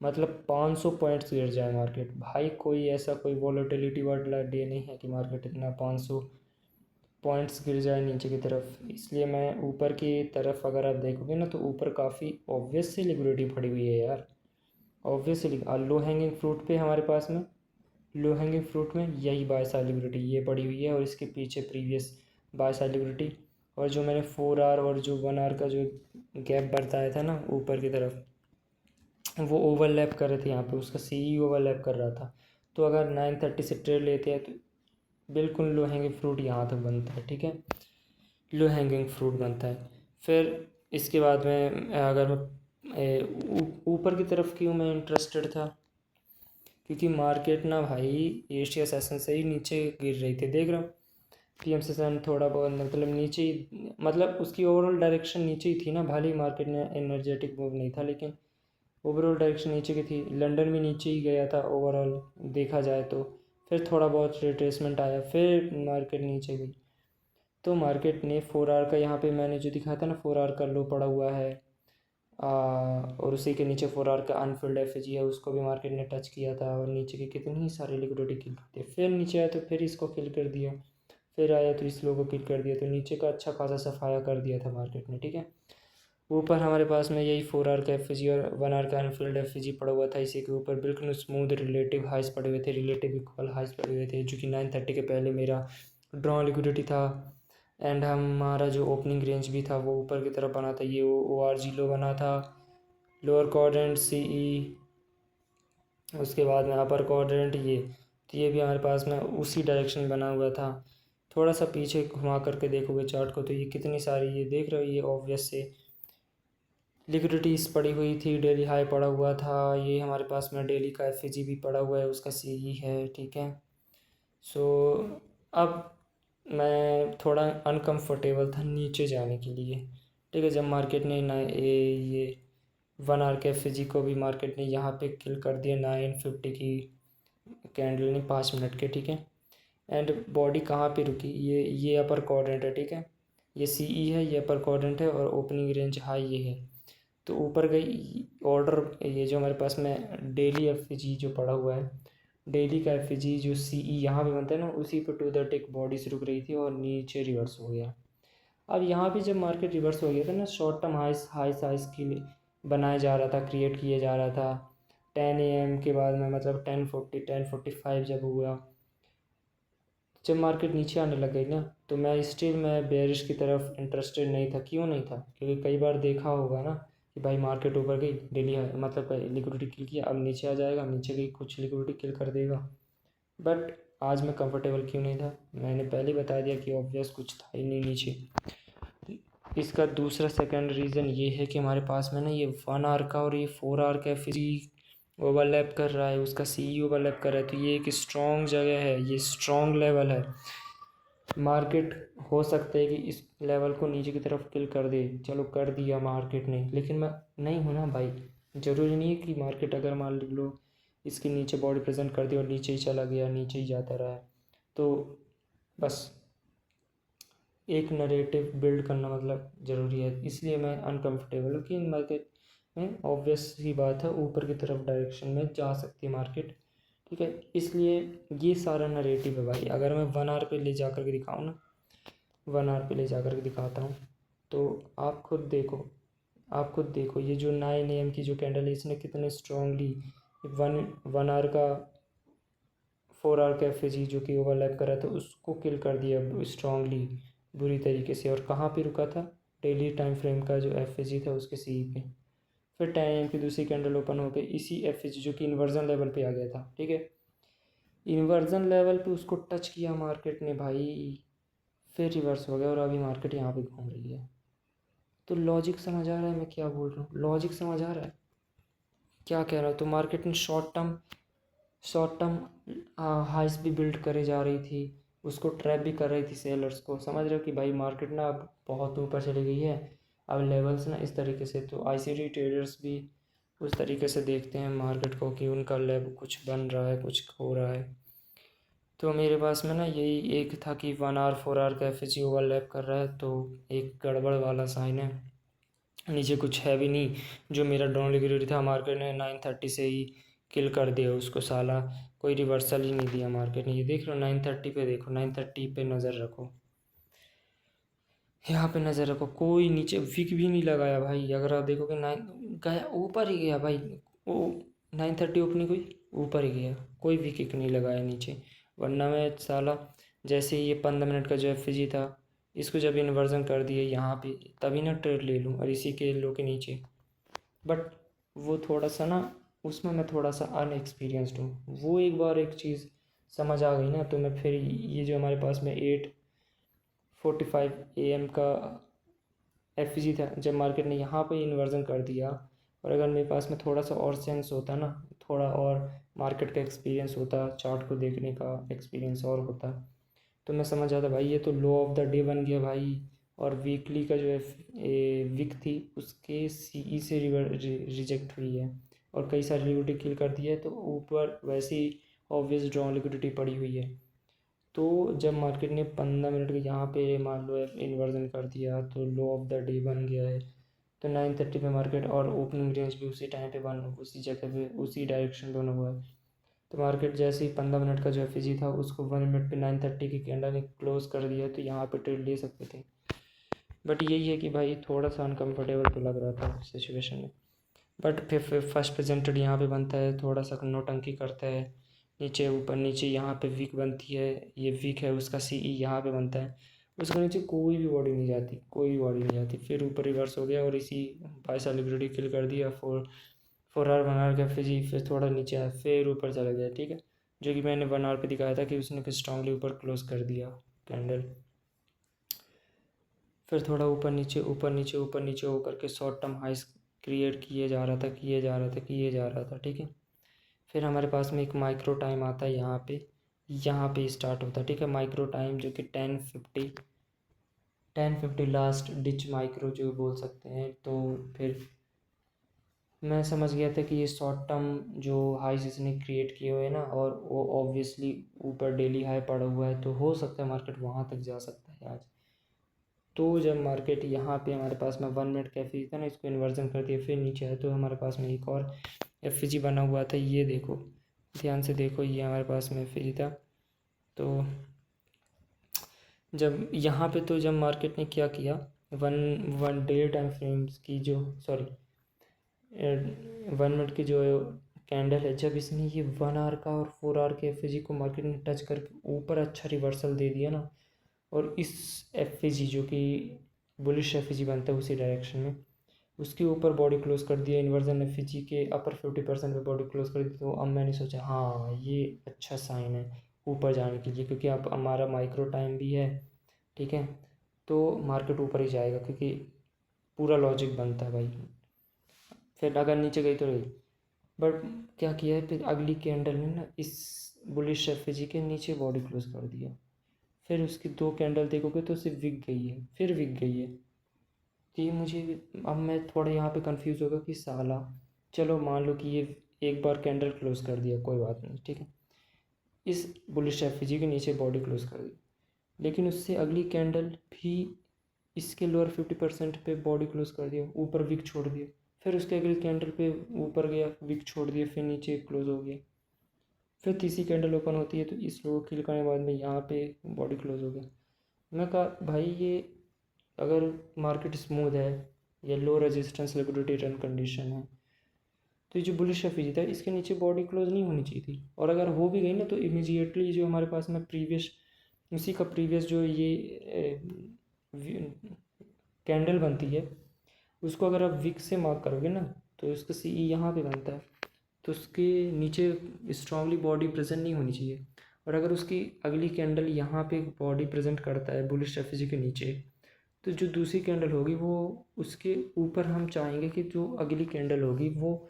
मतलब 500 पॉइंट्स गिर जाए मार्केट भाई। कोई ऐसा कोई वॉलेटिलिटी वाला डे नहीं है कि मार्केट इतना 500 पॉइंट्स गिर जाए नीचे की तरफ। इसलिए मैं ऊपर की तरफ अगर आप देखोगे ना, तो ऊपर काफ़ी ऑब्वियस सी लिक्विडिटी पड़ी हुई है यार, ऑब्वियसली। लो हैंगिंग फ्रूट पे हमारे पास में, लो हैंगिंग फ्रूट में यही बाय साइड लिक्विडिटी ये पड़ी हुई है, और इसके पीछे प्रीवियस बाय साइड लिक्विडिटी। और जो मैंने 4 आवर और जो 1 आवर का जो गैप बताया था ना ऊपर की तरफ, वो ओवरलैप कर रहे थे यहाँ पे, उसका सी ओवरलैप कर रहा था। तो अगर 9:30 से ट्रेड लेते हैं तो बिल्कुल लो हैंगिंग फ्रूट यहाँ तक बनता है, ठीक है, लो हैंगिंग फ्रूट बनता है। फिर इसके बाद में अगर मैं ऊपर की तरफ क्यों मैं इंटरेस्टेड था, क्योंकि मार्केट ना भाई एशिया सेशन से ही नीचे गिर रही थी, देख रहा हूँ पीएम सेशन थोड़ा बहुत मतलब नीचे ही, मतलब उसकी ओवरऑल डायरेक्शन नीचे ही थी ना, भले ही मार्केट में एनर्जेटिक मूव नहीं था, लेकिन ओवरऑल डायरेक्शन नीचे की थी। लंदन भी नीचे ही गया था ओवरऑल देखा जाए तो, फिर थोड़ा बहुत रिट्रेसमेंट आया, फिर मार्केट नीचे गई। तो मार्केट ने 4 आवर का यहाँ पे मैंने जो दिखाया था ना, 4 आवर का लो पड़ा हुआ है, और उसी के नीचे 4 आवर का अनफिल्ड एफ है, उसको भी मार्केट ने टच किया था, और नीचे के कितनी सारी लिक्विडिटी किल करती है। फिर नीचे आया तो फिर इसको किल कर दिया, फिर आया तो इस लो को किल कर दिया, तो नीचे का अच्छा खासा सफाया कर दिया था मार्केट ने, ठीक है। ऊपर हमारे पास में यही 4 आवर का एफ और 1 आवर का अनफिल्ड एफ पड़ा हुआ था, इसी के ऊपर बिल्कुल स्मूथ रिलेटिव हाइस पड़े हुए थे, रिलेटिव इक्वल हाइस पड़े हुए थे, जो कि 9:30 के पहले मेरा ड्रॉ लिक्विडिटी था। एंड हमारा जो ओपनिंग रेंज भी था वो ऊपर की तरफ बना था, ये ओ आर जी लो बना था, लोअर क्वाड्रेंट सी ई, उसके बाद में अपर क्वाड्रेंट ये, तो ये भी हमारे पास में उसी डायरेक्शन में बना हुआ था। थोड़ा सा पीछे घुमा करके देखोगे चार्ट को, तो ये कितनी सारी, ये देख रहे हो, ये ऑब्वियस से लिक्विडिटीज़ पड़ी हुई थी, डेली हाई पड़ा हुआ था, ये हमारे पास में डेली का एफ भी पड़ा हुआ है, उसका सी ई है, ठीक है। सो अब मैं थोड़ा अनकंफर्टेबल था नीचे जाने के लिए, ठीक है। जब मार्केट ने ना ये 1 आवर के एफ को भी मार्केट ने यहाँ पे किल कर दिया 9:50 की कैंडल ने, 5 मिनट के, ठीक है। एंड बॉडी कहाँ पे रुकी, ये अपर क्वाड्रेंट है, ठीक है, ये सी ई है, ये अपर क्वाड्रेंट है, और ओपनिंग रेंज हाई ये है, तो ऊपर गई ऑर्डर। ये जो हमारे पास में डेली एफ जो पड़ा हुआ है, डेली का एफ जो सी ई यहाँ पे बनता है ना, उसी पे टू द टिक बॉडीज रुक रही थी और नीचे रिवर्स हो गया। अब यहाँ पे जब मार्केट रिवर्स हो गया था ना, शॉर्ट टर्म हाई के लिए बनाया जा रहा था, क्रिएट किया जा रहा था 10 AM के बाद में, मतलब 10:40 10:45 जब हुआ, जब मार्केट नीचे आने लग गई ना, तो मैं बेयरिश की तरफ इंटरेस्टेड नहीं था। क्यों नहीं था? क्योंकि कई बार देखा होगा ना कि भाई मार्केट ऊपर गई, डेली मतलब लिक्विडिटी किल किया, अब नीचे आ जाएगा, नीचे गई कुछ लिक्विडिटी किल कर देगा। बट आज मैं कंफर्टेबल क्यों नहीं था? मैंने पहले ही बता दिया कि ऑब्वियस कुछ था ही नहीं नीचे। इसका दूसरा सेकंड रीज़न ये है कि हमारे पास में ना ये 1 आवर का और ये 4 आवर का एफ ओवरलैप कर रहा है, उसका सी ओवरलैप कर रहा है। तो ये एक स्ट्रॉन्ग जगह है, ये स्ट्रॉन्ग लेवल है। मार्केट हो सकता है कि इस लेवल को नीचे की तरफ किल कर दे, चलो कर दिया मार्केट ने, लेकिन मैं नहीं हूँ ना भाई। ज़रूरी नहीं है कि मार्केट अगर मान लो इसके नीचे बॉडी प्रेजेंट कर दी और नीचे ही चला गया, नीचे ही जाता रहा, तो बस एक नरेटिव बिल्ड करना मतलब ज़रूरी है। इसलिए मैं अनकंफर्टेबल हूँ कि मार्केट में ऑब्वियस सी बात है ऊपर की तरफ डायरेक्शन में जा सकती है मार्केट, ठीक है। इसलिए ये सारा नरेटिव है भाई। अगर मैं 1 आवर पे ले जा कर के दिखाऊँ ना, 1 आवर पे ले जा कर के दिखाता हूँ, तो आप खुद देखो ये जो 9 AM की जो कैंडल है, इसने कितने स्ट्रांगली वन आवर का 4 आवर का एफ जो कि ओवरलैप कर रहा था उसको किल कर दिया स्ट्रांगली, बुरी तरीके से। और कहाँ पे रुका था? डेली टाइम फ्रेम का जो एफ था उसके सी पे। फिर 10 AM की दूसरी कैंडल ओपन हो गई इसी एफ जो कि इन्वर्जन लेवल पे आ गया था, ठीक है। इन्वर्जन लेवल पे उसको टच किया मार्केट ने भाई, फिर रिवर्स हो गया और अभी मार्केट यहाँ पे घूम रही है। तो लॉजिक समझ आ रहा है मैं क्या बोल रहा हूँ? लॉजिक समझ आ रहा है क्या कह रहा हूँ? तो मार्केट ने शॉर्ट टर्म हाइस भी बिल्ड करे जा रही थी, उसको ट्रैप भी कर रही थी सेलर्स को। समझ रहे हो कि भाई मार्केट ना अब बहुत ऊपर चली गई है, अब लेवल्स ना इस तरीके से। तो आईसीटी ट्रेडर्स भी उस तरीके से देखते हैं मार्केट को कि उनका लेवल कुछ बन रहा है, कुछ हो रहा है। तो मेरे पास में ना यही एक था कि 1 आवर 4 आवर का एफ ओवरलैप कर रहा है, तो एक गड़बड़ वाला साइन है। नीचे कुछ है भी नहीं, जो मेरा डाउन लिक्विडिटी था मार्केट ने 9:30 से ही किल कर दिया उसको साला। कोई रिवर्सल ही नहीं दिया मार्केट ने। ये देख लो 9:30 पे, देखो 9:30 पे नज़र रखो, यहाँ पे नज़र रखो, कोई नीचे विक भी नहीं लगाया भाई। अगर आप देखोगे 9 गया ऊपर ही गया भाई, वो 9:30 ओपनिंग हुई ऊपर ही गया, कोई विक नहीं लगाया नीचे। वरना मैं साला जैसे ही ये 15 मिनट का जो एफ था, इसको जब इन्वर्जन कर दिए यहाँ पे, तभी ना ट्रेड ले लूँ और इसी के लो के नीचे। बट वो थोड़ा सा ना, उसमें मैं थोड़ा सा अनएक्सपीरियंसड हूँ। वो एक बार एक चीज़ समझ आ गई ना, तो मैं फिर ये जो हमारे पास में 8:45 AM का एफ था, जब मार्केट ने यहाँ पे इन्वर्जन कर दिया, और अगर मेरे पास में थोड़ा सा और सेंस होता ना, थोड़ा और मार्केट का एक्सपीरियंस होता, चार्ट को देखने का एक्सपीरियंस और होता, तो मैं समझ आता भाई ये तो लो ऑफ द डे बन गया भाई। और वीकली का जो विक थी उसके सीई से रिजेक्ट हुई है और कई सारी लिक्विडिटी किल कर दी है, तो ऊपर वैसे ही ऑब्वियस ड्रॉ लिक्विडिटी पड़ी हुई है। तो जब मार्केट ने 15 मिनट के यहाँ पे मान लो इन्वर्जन कर दिया, तो लो ऑफ द डे बन गया है। तो 9:30 पे मार्केट और ओपनिंग रेंज भी उसी टाइम पे बन, उसी जगह पे उसी डायरेक्शन बना हुआ है। तो मार्केट जैसे ही 15 मिनट का जो एफ था उसको 1 मिनट पे 9:30 की कैंडल ने क्लोज कर दिया, तो यहाँ पे ट्रेड ले सकते थे। बट यही है कि भाई थोड़ा सा अनकम्फर्टेबल तो लग रहा था सिचुएशन में। बट फिर फर्स्ट प्रेजेंटेड यहाँ पे बनता है, थोड़ा सा नौटंकी करता है, नीचे ऊपर नीचे यहाँ पे वीक बनती है, ये वीक है उसका सीई यहाँ पे बनता है, उसके नीचे कोई भी बॉडी नहीं जाती, कोई भी बॉडी नहीं जाती। फिर ऊपर रिवर्स हो गया और इसी पैसा लिक्विडिटी किल कर दिया। 4 आवर 1 आवर का फिर थोड़ा नीचे आया, फिर ऊपर चला गया, ठीक है। जो कि मैंने 1 आवर पे दिखाया था कि उसने फिर स्ट्रांगली ऊपर क्लोज कर दिया कैंडल। फिर थोड़ा ऊपर नीचे ऊपर नीचे ऊपर नीचे होकर के शॉर्ट टर्म हाइस क्रिएट किए जा रहा था, ठीक है। फिर हमारे पास में एक माइक्रो टाइम आता है यहाँ पे स्टार्ट होता है, ठीक है। माइक्रो टाइम जो कि 10:50 लास्ट डिच माइक्रो जो बोल सकते हैं। तो फिर मैं समझ गया था कि ये शॉर्ट टर्म जो हाइस इसने क्रिएट किए हुए हैं ना, और वो ऑब्वियसली ऊपर डेली हाई पड़ा हुआ है, तो हो सकता है मार्केट वहाँ तक जा सकता है आज। तो जब मार्केट यहाँ पे हमारे पास में 1 मिनट का एफ था ना, इसको इन्वर्जन कर दिया, फिर नीचे आया, तो हमारे पास में एक और एफ बना हुआ था। ये देखो, ध्यान से देखो, ये हमारे पास में एफ था। तो जब यहाँ पे, तो जब मार्केट ने क्या किया, one one day time frames की जो 1 मिनट की जो कैंडल है, जब इसने ये 1 आवर का और 4 आवर के एफ को मार्केट में टच करके ऊपर अच्छा रिवर्सल दे दिया ना, और इस एफ जो कि बुलिश एफ बनता है उसी डायरेक्शन में, उसके ऊपर बॉडी क्लोज कर दिया, इन्वर्जन एफ के अपर 50% पे बॉडी क्लोज कर दी, तो अब मैंने सोचा हाँ ये अच्छा साइन है ऊपर जाने के लिए, क्योंकि अब हमारा माइक्रो टाइम भी है, ठीक है, तो मार्केट ऊपर ही जाएगा क्योंकि पूरा लॉजिक बनता है भाई। फिर अगर नीचे गई तो रही, बट क्या किया है फिर अगली कैंडल ने ना इस बुलिश एफ के नीचे बॉडी क्लोज कर दिया, फिर उसकी 2 कैंडल देखोगे तो सिर्फ विक गई है, फिर विक गई है। तो ये मुझे, अब मैं थोड़ा यहाँ पे कंफ्यूज होगा कि साला, चलो मान लो कि ये एक बार कैंडल क्लोज कर दिया, कोई बात नहीं, ठीक है, इस बुलिश एफ के नीचे बॉडी क्लोज कर दी, लेकिन उससे अगली कैंडल भी इसके लोअर 50% पे बॉडी क्लोज कर दिया, ऊपर विक छोड़ दिया, फिर उसके अगली कैंडल पे ऊपर गया, विक छोड़ दिया, फिर नीचे क्लोज हो गया, फिर तीसरी कैंडल ओपन होती है तो इस लो किल करने के बाद में यहाँ पे बॉडी क्लोज हो गया। मैं कहा भाई ये अगर मार्केट स्मूथ है या low resistance liquidity run condition है, तो ये जो बुलिश एफ था इसके नीचे बॉडी क्लोज नहीं होनी चाहिए थी, और अगर हो भी गई ना तो इमीजिएटली जो हमारे पास में प्रीवियस, उसी का प्रीवियस जो ये कैंडल बनती है, उसको अगर आप विक से मार्क करोगे ना तो उसका सी ई यहाँ पे बनता है, तो उसके नीचे स्ट्रांगली बॉडी प्रेजेंट नहीं होनी चाहिए, और अगर उसकी अगली कैंडल यहाँ पे बॉडी प्रेजेंट करता है बुलिश एफ के नीचे, तो जो दूसरी कैंडल होगी वो उसके ऊपर हम चाहेंगे कि जो अगली कैंडल होगी वो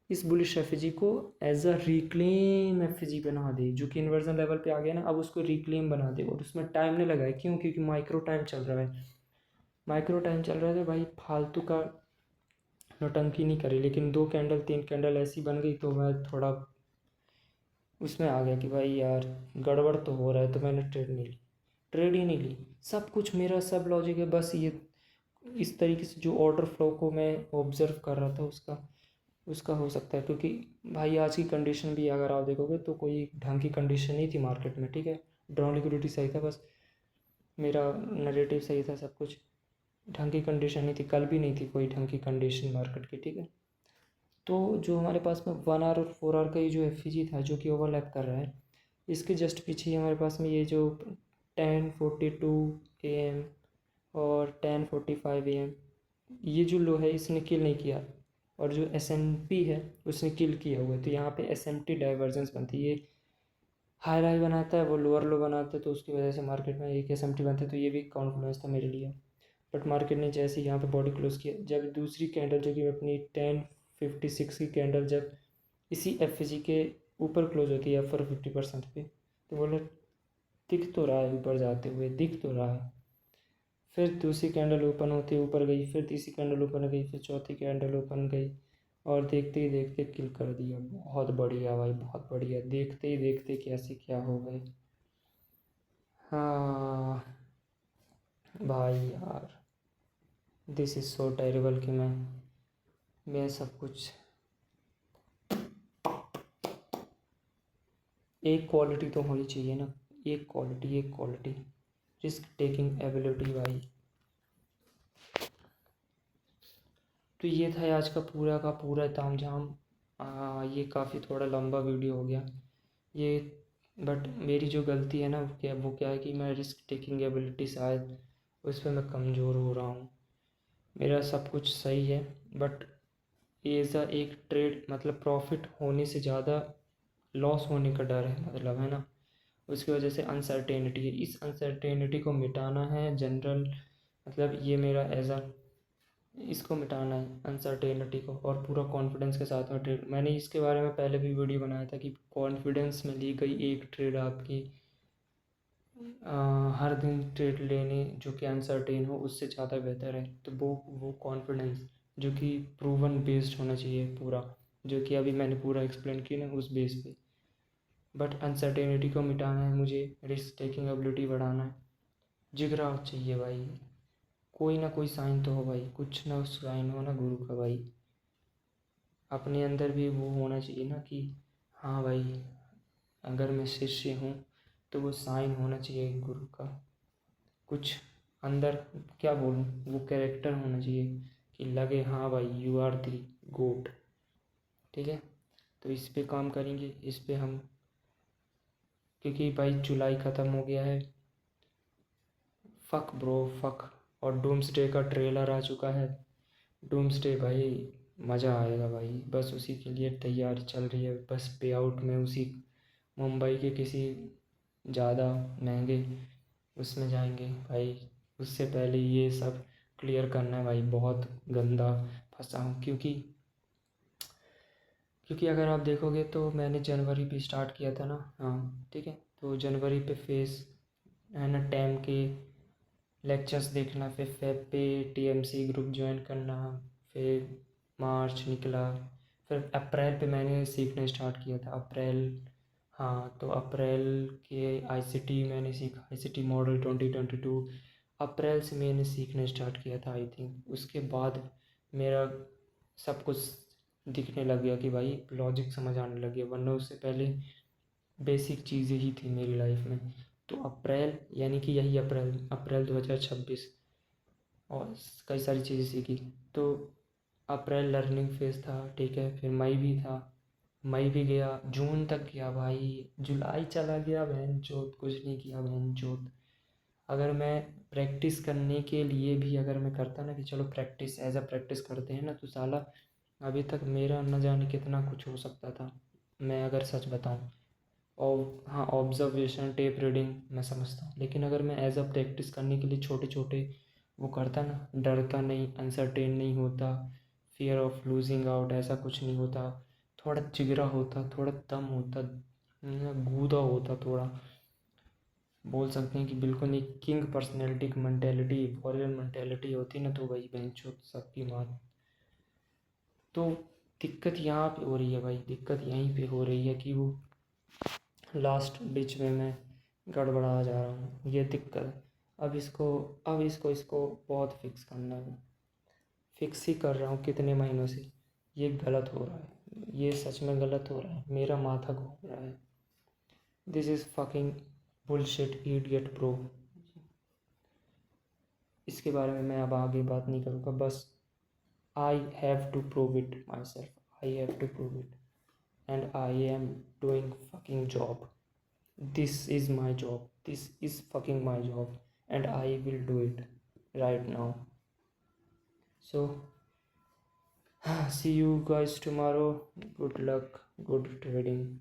इस बुलिश एफ को एज अ रिक्लेम एफ बना दे, जो कि इन्वर्जन लेवल पे आ गया ना, अब उसको रिक्लेम बना दे, और उसमें टाइम नहीं लगाए, क्यों, क्योंकि माइक्रो टाइम चल रहा है, माइक्रो टाइम चल रहा है, तो भाई फालतू का नौटंकी नहीं करी, लेकिन 2 कैंडल 3 कैंडल ऐसी बन गई तो मैं थोड़ा उसमें आ गया कि भाई यार गड़बड़ तो हो रहा है, तो मैंने ट्रेड ही नहीं ली, सब कुछ मेरा सब लॉजिक है, बस ये इस तरीके से जो ऑर्डर फ्लो को मैं ऑब्जर्व कर रहा था उसका उसका हो सकता है, क्योंकि भाई आज की कंडीशन भी अगर आप देखोगे तो कोई ढंग की कंडीशन नहीं थी मार्केट में, ठीक है, ड्रॉन लिक्विडिटी सही था, बस मेरा नरेटिव सही था, सब कुछ ढंग की कंडीशन नहीं थी, कल भी नहीं थी कोई ढंग की कंडीशन मार्केट की, ठीक है। तो जो हमारे पास में 1 आवर और 4 आवर का ये जो एफ था जो कि ओवरलैप कर रहा है, इसके जस्ट पीछे ही हमारे पास में ये जो 10:42 AM और 10:45 AM, ये जो लो है इसने किल नहीं किया, और जो S&P है उसने किल किया हुआ है, तो यहाँ पे SMT डाइवर्जेंस बनती है, ये हाई हाई बनाता है वो लोअर लो बनाता है, तो उसकी वजह से मार्केट में एक SMT बनता है, तो ये भी कॉन्फिडेंस था मेरे लिए। बट मार्केट ने जैसे ही यहाँ पे बॉडी क्लोज किया, जब दूसरी कैंडल जो कि अपनी 10:56 की कैंडल जब इसी एफ के ऊपर क्लोज होती है अपर 50% पे, तो बोले दिख तो रहा है ऊपर जाते हुए, दिख तो रहा है, फिर दूसरी कैंडल ओपन होती है ऊपर गई, फिर तीसरी कैंडल ओपन गई, फिर चौथी कैंडल ओपन गई, और देखते ही देखते किल कर दिया, बहुत बढ़िया भाई, बहुत बढ़िया, देखते ही देखते कैसे क्या हो गए। हाँ भाई यार, दिस इज़ सो टेरिबल कि मैं सब कुछ, एक क्वालिटी तो होनी चाहिए ना, एक क्वालिटी रिस्क टेकिंग एबिलिटी भाई। तो ये था आज का पूरा तामझाम। ये काफ़ी थोड़ा लंबा वीडियो हो गया ये, बट मेरी जो गलती है ना वो क्या है कि मैं रिस्क टेकिंग एबिलिटी शायद उस पर मैं कमज़ोर हो रहा हूँ, मेरा सब कुछ सही है, बट एज अ एक ट्रेड मतलब प्रॉफिट होने से ज़्यादा लॉस होने का डर है, मतलब है ना, उसकी वजह से अनसर्टेनिटी है, इस अनसर्टेनिटी को मिटाना है जनरल, मतलब ये मेरा एज अ इसको मिटाना है अनसर्टेनिटी को, और पूरा कॉन्फिडेंस के साथ में ट्रेड, मैंने इसके बारे में पहले भी वीडियो बनाया था कि कॉन्फिडेंस में ली गई एक ट्रेड आपकी हर दिन ट्रेड लेने जो कि अनसर्टेन हो उससे ज़्यादा बेहतर है, तो वो कॉन्फिडेंस जो कि प्रूवन बेस्ड होना चाहिए पूरा, जो कि अभी मैंने पूरा एक्सप्लेन किया ना उस बेस पे, बट अनसर्टेनिटी को मिटाना है मुझे, रिस्क टेकिंग एबिलिटी बढ़ाना है, जिगरा चाहिए भाई, कोई ना कोई साइन तो हो भाई, कुछ ना साइन हो ना गुरु का भाई, अपने अंदर भी वो होना चाहिए ना कि हाँ भाई अगर मैं शिष्य हूँ तो वो साइन होना चाहिए गुरु का, कुछ अंदर क्या बोलूँ, वो कैरेक्टर होना चाहिए कि लगे हाँ भाई यू आर दी गोट, ठीक है। तो इस पे काम करेंगे, इस पे हम, क्योंकि भाई जुलाई ख़त्म हो गया है। Fuck bro fuck. और डूम्सडे का ट्रेलर आ चुका है। डूम्सडे भाई मज़ा आएगा भाई, बस उसी के लिए तैयारी चल रही है। बस पे आउट में उसी मुंबई के किसी ज़्यादा महंगे उसमें जाएंगे भाई। उससे पहले ये सब क्लियर करना है भाई, बहुत गंदा फंसा हूँ। क्योंकि अगर आप देखोगे तो मैंने जनवरी पे स्टार्ट किया था ना, हाँ ठीक है, तो जनवरी पे फेस है ना, टैम के लेक्चर्स देखना, फिर फेब पे टीएमसी ग्रुप ज्वाइन करना, फिर मार्च निकला, फिर अप्रैल पे मैंने सीखना स्टार्ट किया था। अप्रैल, हाँ तो अप्रैल के आईसीटी मैंने सीखा, आईसीटी मॉडल 2022 अप्रैल से मैंने सीखना स्टार्ट किया था आई थिंक। उसके बाद मेरा सब कुछ दिखने लग गया कि भाई लॉजिक समझ आने लग गया, वरना उससे पहले बेसिक चीज़ें ही थी मेरी लाइफ में। तो अप्रैल यानी कि यही अप्रैल अप्रैल 2026 और कई सारी चीज़ें सीखी। तो अप्रैल लर्निंग फेज़ था, ठीक है, फिर मई भी था, मई भी गया, जून तक गया भाई, जुलाई चला गया, बहन चोत कुछ नहीं किया बहन चोत। अगर मैं प्रैक्टिस करने के लिए भी अगर मैं करता ना कि चलो प्रैक्टिस एज अ प्रैक्टिस करते हैं ना, तो साला अभी तक मेरा न जाने कितना कुछ हो सकता था, मैं अगर सच बताऊं। और हाँ, ऑब्जर्वेशन टेप रीडिंग मैं समझता हूँ, लेकिन अगर मैं एज अ प्रैक्टिस करने के लिए छोटे छोटे वो करता ना, डरता नहीं, अनसर्टेन नहीं होता, फियर ऑफ लूजिंग आउट ऐसा कुछ नहीं होता, थोड़ा जिगरा होता, थोड़ा दम होता, गूदा होता थोड़ा, बोल सकते हैं कि बिल्कुल एक किंग पर्सनैलिटी की मेंटेलिटी, वॉरियर मेंटेलिटी होती ना, तो वही बेंचो सबकी मात। तो दिक्कत यहाँ पे हो रही है भाई, दिक्कत यहीं पे हो रही है कि वो लास्ट डिच में मैं गड़बड़ा जा रहा हूँ, ये दिक्कत है। अब इसको बहुत फिक्स करना है, फिक्स ही कर रहा हूँ कितने महीनों से। ये गलत हो रहा है, ये सच में गलत हो रहा है, मेरा माथा घूम रहा है। This is fucking bullshit idiot bro. इसके बारे में मैं अब आगे बात नहीं करूँगा, बस I have to prove it myself, I have to prove it, and I am doing fucking job. This is my job. This is fucking my job. And I will do it right now. So, see you guys tomorrow. Good luck. Good trading.